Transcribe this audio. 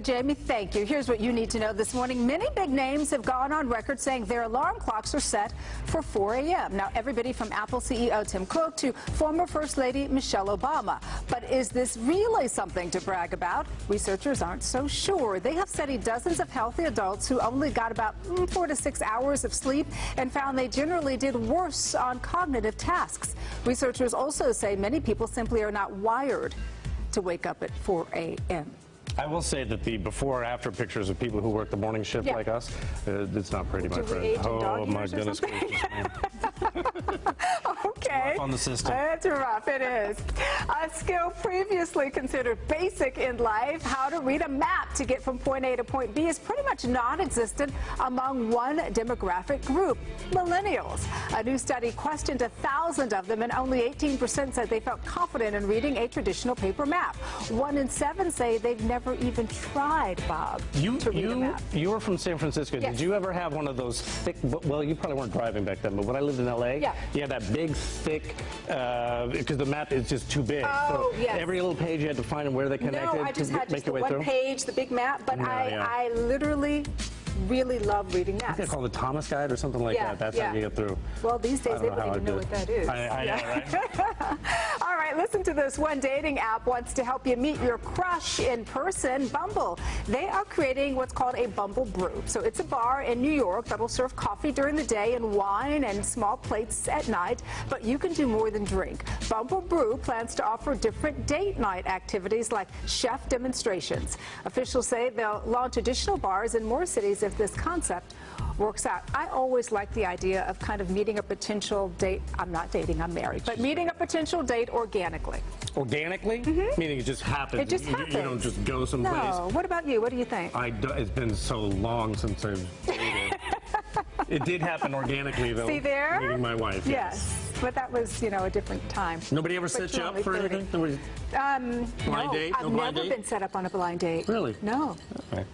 Jamie, thank you. Here's what you need to know this morning. Many big names have gone on record saying their alarm clocks are set for 4 a.m. Now, everybody from Apple CEO Tim Cook to former First Lady Michelle Obama. But is this really something to brag about? Researchers aren't so sure. They have studied dozens of healthy adults who only got about 4 to 6 hours of sleep and found they generally did worse on cognitive tasks. Researchers also say many people simply are not wired to wake up at 4 a.m. I will say that the before or after pictures of people who work the morning shift like us, it's not pretty, my friend. Oh, my goodness gracious. Okay. Rough on the system. It's rough, it is. A skill previously considered basic in life, how to read a map to get from point A to point B, is pretty much non-existent among one demographic group, millennials. A new study questioned 1,000 of them, and only 18% said they felt confident in reading a traditional paper map. 1 in 7 say they've never even tried, Bob, to read a map. You were from San Francisco. Yes. Did you ever have one of those thick, well, you probably weren't driving back then, but when I lived in L.A., you had that big, thick, because the map is just too big. Oh, so yes. Every little page you had to find where they connected. No, I just had make just your the way one through. page, the big map, but I literally really love reading maps. I think they call it the Thomas Guide or something like that. That's how you get through. Well, these days they wouldn't even know what that is. I know, right? All right, listen to this. One dating app wants to help you meet your crush in person, Bumble. They are creating what's called a Bumble Brew. So it's a bar in New York that'll serve coffee during the day and wine and small plates at night, but you can do more than drink. Bumble Brew plans to offer different date night activities like chef demonstrations. Officials say they'll launch additional bars in more cities if this concept works out. I always like the idea of kind of meeting a potential date. I'm not dating, I'm married, but meeting a potential date organically. Organically? Meaning it just happens. It just happens. You don't just go someplace. No. What about you? What do you think? It's been so long since I've dated. It did happen organically, though. See there? Meeting my wife. Yes. But that was, a different time. Nobody ever set you up for anything? Blind date? No, I've never been set up on a blind date. Really? No. Okay.